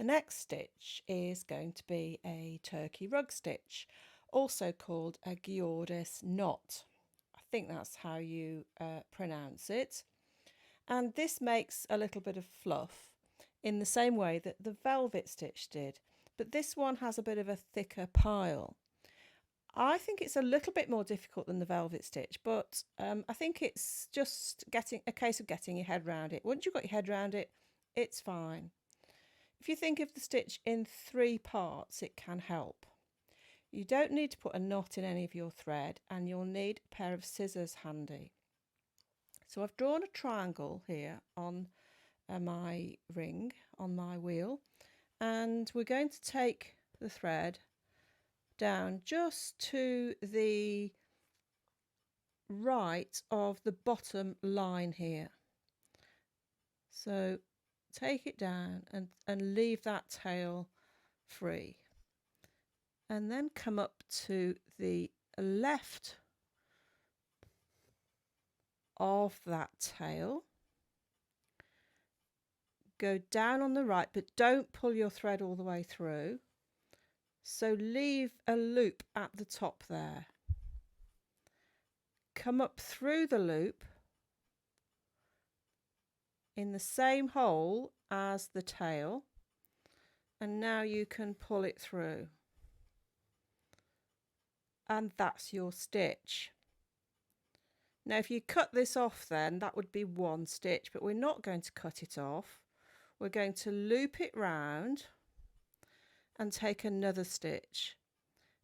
The next stitch is going to be a turkey rug stitch, also called a Giordis knot. I think that's how you pronounce it. And this makes a little bit of fluff in the same way that the velvet stitch did, but this one has a bit of a thicker pile. I think it's a little bit more difficult than the velvet stitch, but I think it's just getting a case of getting your head around it. Once you've got your head around it, it's fine. If you think of the stitch in 3 parts, it can help. You don't need to put a knot in any of your thread, and you'll need a pair of scissors handy. So I've drawn a triangle here on my ring, on my wheel, and we're going to take the thread down just to the right of the bottom line here. So take it down and leave that tail free, and then come up to the left of that tail, go down on the right, but don't pull your thread all the way through, so leave a loop at the top there, come up through the loop in the same hole as the tail, and now you can pull it through, and that's your stitch. Now if you cut this off, then that would be 1 stitch, but we're not going to cut it off. We're going to loop it round and take another stitch.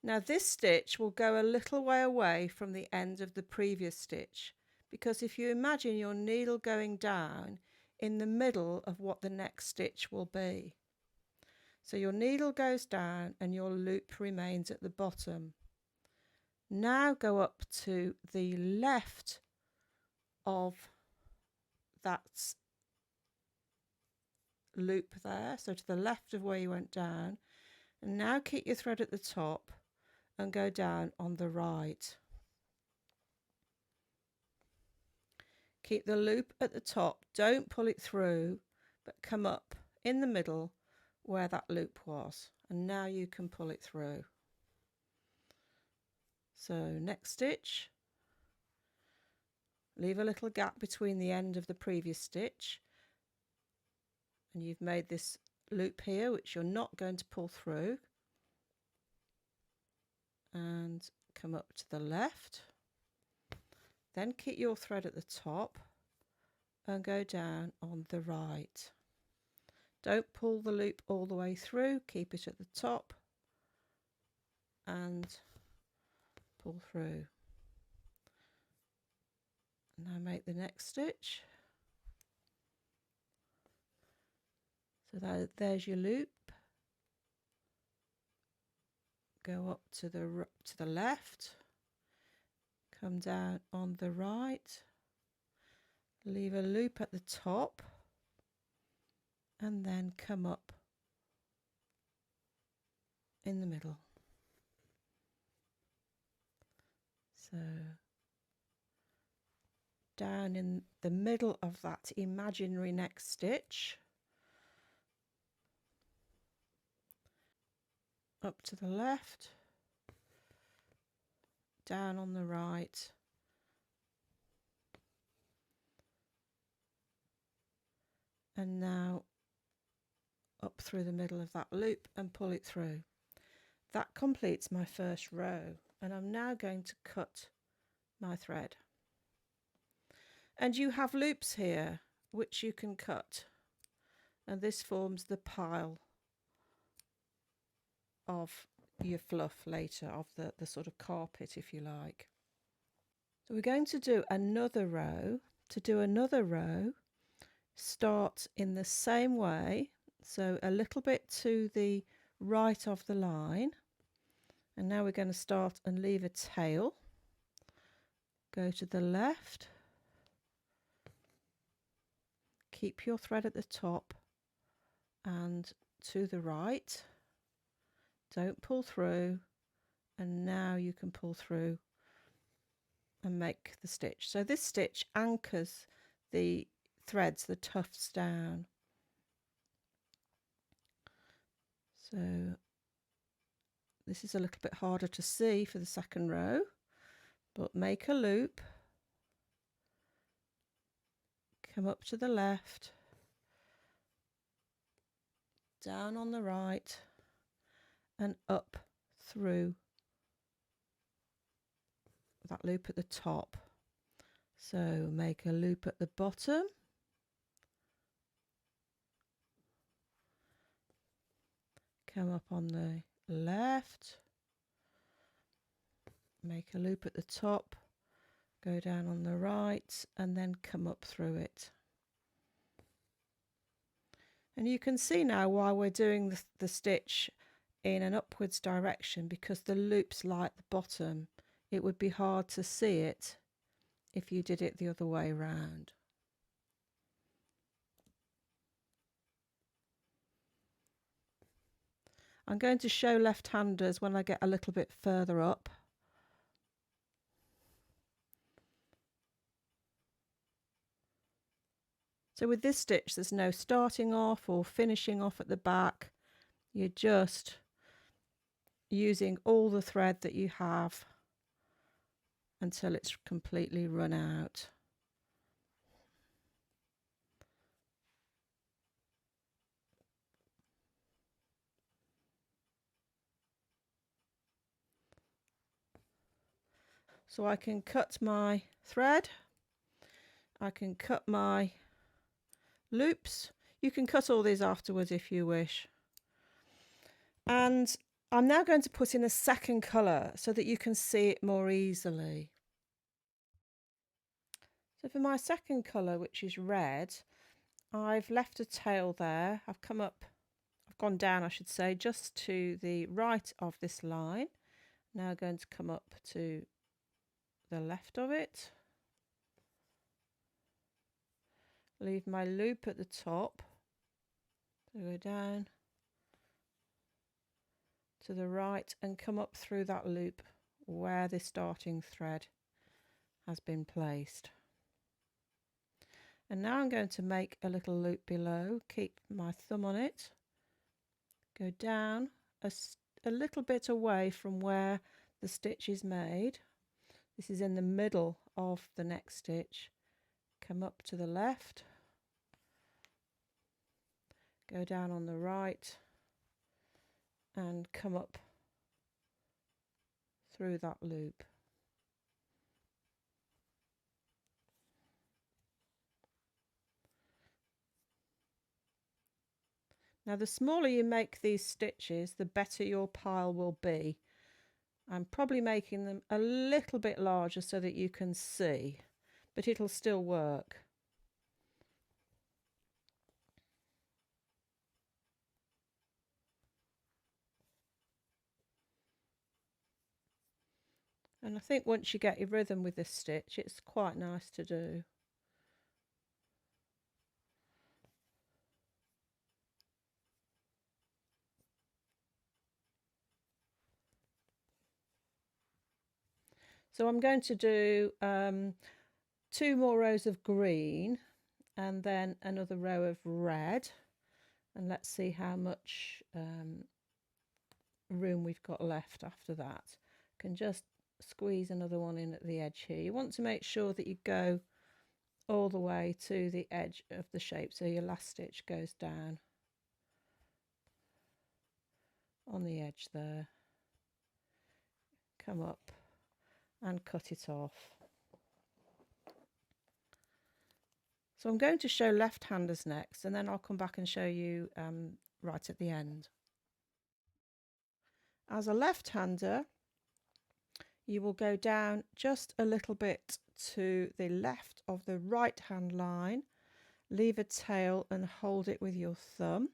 Now this stitch will go a little way away from the end of the previous stitch, because if you imagine your needle going down in the middle of what the next stitch will be. So your needle goes down and your loop remains at the bottom. Now go up to the left of that loop there, so to the left of where you went down, and now keep your thread at the top and go down on the right. Keep the loop at the top, don't pull it through, but come up in the middle where that loop was, and now you can pull it through. So next stitch, leave a little gap between the end of the previous stitch, and you've made this loop here which you're not going to pull through, and come up to the left, then keep your thread at the top and go down on the right. Don't pull the loop all the way through, keep it at the top and pull through. Now make the next stitch. So there's your loop. Go up to the left, come down on the right, leave a loop at the top, and then come up in the middle. So down in the middle of that imaginary next stitch, up to the left, down on the right, and now up through the middle of that loop and pull it through. That completes my first row, and I'm now going to cut my thread. And you have loops here which you can cut, and this forms the pile of your fluff later, of the sort of carpet, if you like. So we're going to do another row. To do another row, start in the same way, so a little bit to the right of the line, and now we're going to start and leave a tail, go to the left, keep your thread at the top and to the right, don't pull through, and now you can pull through and make the stitch. So this stitch anchors the threads, the tufts down. So this is a little bit harder to see for the second row, but make a loop, come up to the left, down on the right, and up through that loop at the top. So make a loop at the bottom, come up on the left, make a loop at the top, go down on the right, and then come up through it. And you can see now why we're doing the stitch in an upwards direction, because the loop's like the bottom. It would be hard to see it if you did it the other way round. I'm going to show left-handers when I get a little bit further up. So with this stitch, there's no starting off or finishing off at the back. You're just using all the thread that you have until it's completely run out. So I can cut my thread, I can cut my loops. You can cut all these afterwards if you wish. And I'm now going to put in a second colour so that you can see it more easily. So for my second colour, which is red, I've left a tail there. I've gone down, I should say, just to the right of this line. Now going to come up to the left of it. Leave my loop at the top. So go down to the right and come up through that loop where the starting thread has been placed. And now I'm going to make a little loop below, keep my thumb on it, go down a little bit away from where the stitch is made. This is in the middle of the next stitch. Come up to the left, go down on the right, and come up through that loop. Now the smaller you make these stitches, the better your pile will be. I'm probably making them a little bit larger so that you can see, but it'll still work. And I think once you get your rhythm with this stitch, it's quite nice to do. So I'm going to do 2 more rows of green and then another row of red, and let's see how much room we've got left after that. Can just squeeze another one in at the edge here. You want to make sure that you go all the way to the edge of the shape, so your last stitch goes down on the edge there, come up and cut it off. So I'm going to show left-handers next, and then I'll come back and show you right at the end. As a left-hander, you will go down just a little bit to the left of the right-hand line, leave a tail and hold it with your thumb,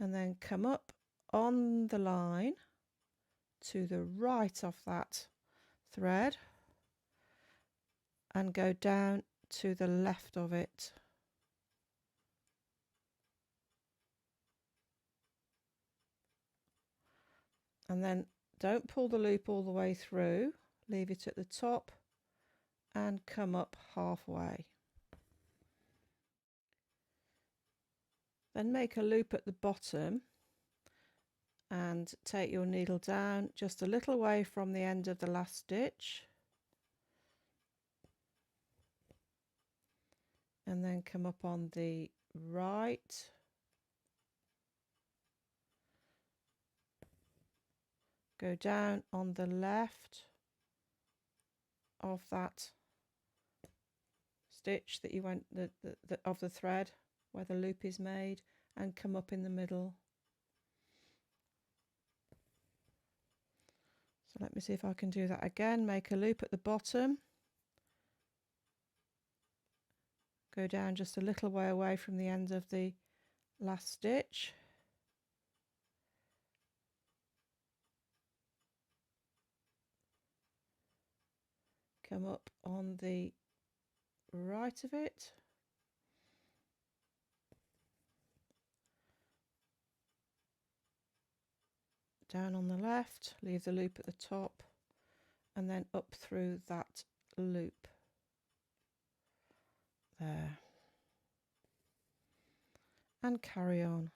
and then come up on the line to the right of that thread and go down to the left of it. And then don't pull the loop all the way through, leave it at the top and come up halfway. Then make a loop at the bottom and take your needle down just a little way from the end of the last stitch, and then come up on the right, go down on the left of that stitch that you went of the thread where the loop is made, and come up in the middle. So let me see if I can do that again. Make a loop at the bottom, go down just a little way away from the end of the last stitch, come up on the right of it, down on the left, leave the loop at the top, and then up through that loop there, and carry on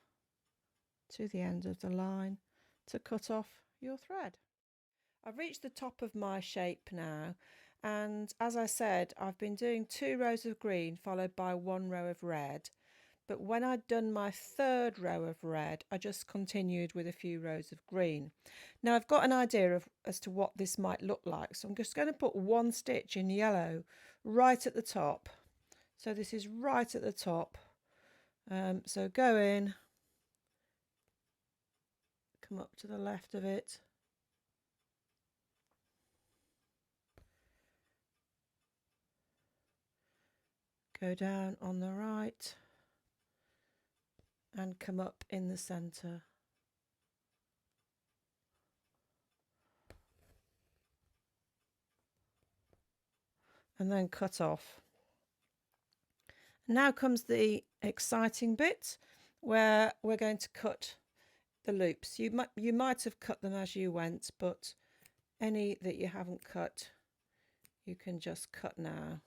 to the end of the line to cut off your thread. I've reached the top of my shape now, and as I said, I've been doing 2 rows of green followed by 1 row of red, but when I'd done my 3rd row of red, I just continued with a few rows of green. Now I've got an idea as to what this might look like, so I'm just going to put 1 stitch in yellow right at the top. So this is right at the top. So go in, come up to the left of it, go down on the right, and come up in the centre. And then cut off. Now comes the exciting bit where we're going to cut the loops. You might have cut them as you went, but any that you haven't cut, you can just cut now.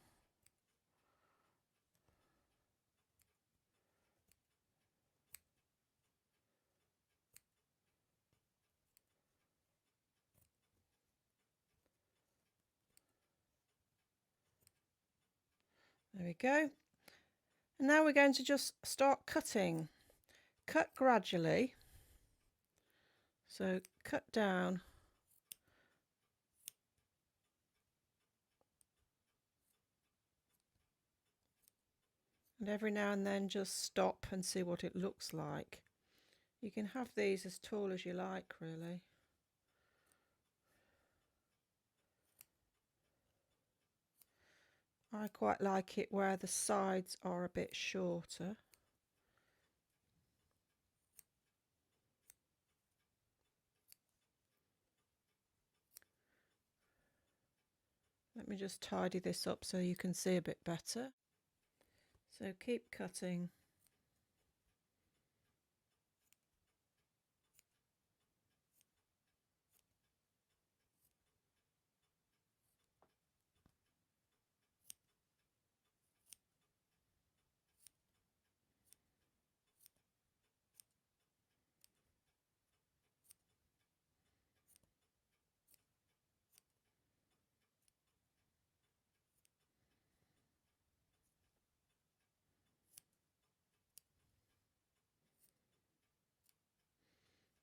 There we go. And now we're going to just start cutting. Cut gradually. So cut down. And every now and then just stop and see what it looks like. You can have these as tall as you like, really. I quite like it where the sides are a bit shorter. Let me just tidy this up so you can see a bit better. So keep cutting.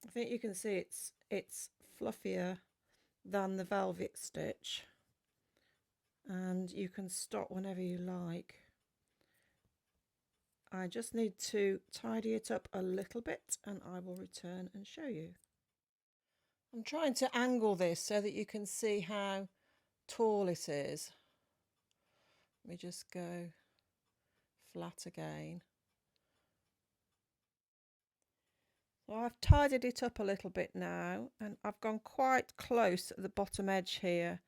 I think you can see it's fluffier than the velvet stitch, and you can stop whenever you like. I just need to tidy it up a little bit and I will return and show you. I'm trying to angle this so that you can see how tall it is. Let me just go flat again. So I've tidied it up a little bit now, and I've gone quite close at the bottom edge here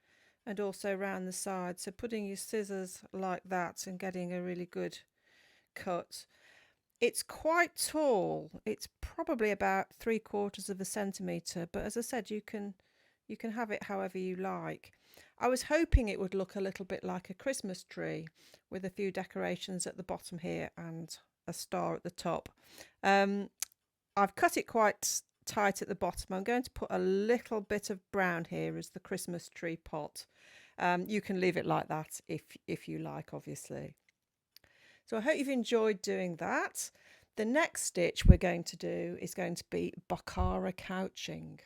and also around the side. So putting your scissors like that and getting a really good cut. It's quite tall. It's probably about 3/4 centimetre, but as I said, you can have it however you like. I was hoping it would look a little bit like a Christmas tree with a few decorations at the bottom here and a star at the top. I've cut it quite tight at the bottom. I'm going to put a little bit of brown here as the Christmas tree pot. You can leave it like that if you like, obviously. So I hope you've enjoyed doing that. The next stitch we're going to do is going to be Bokara couching.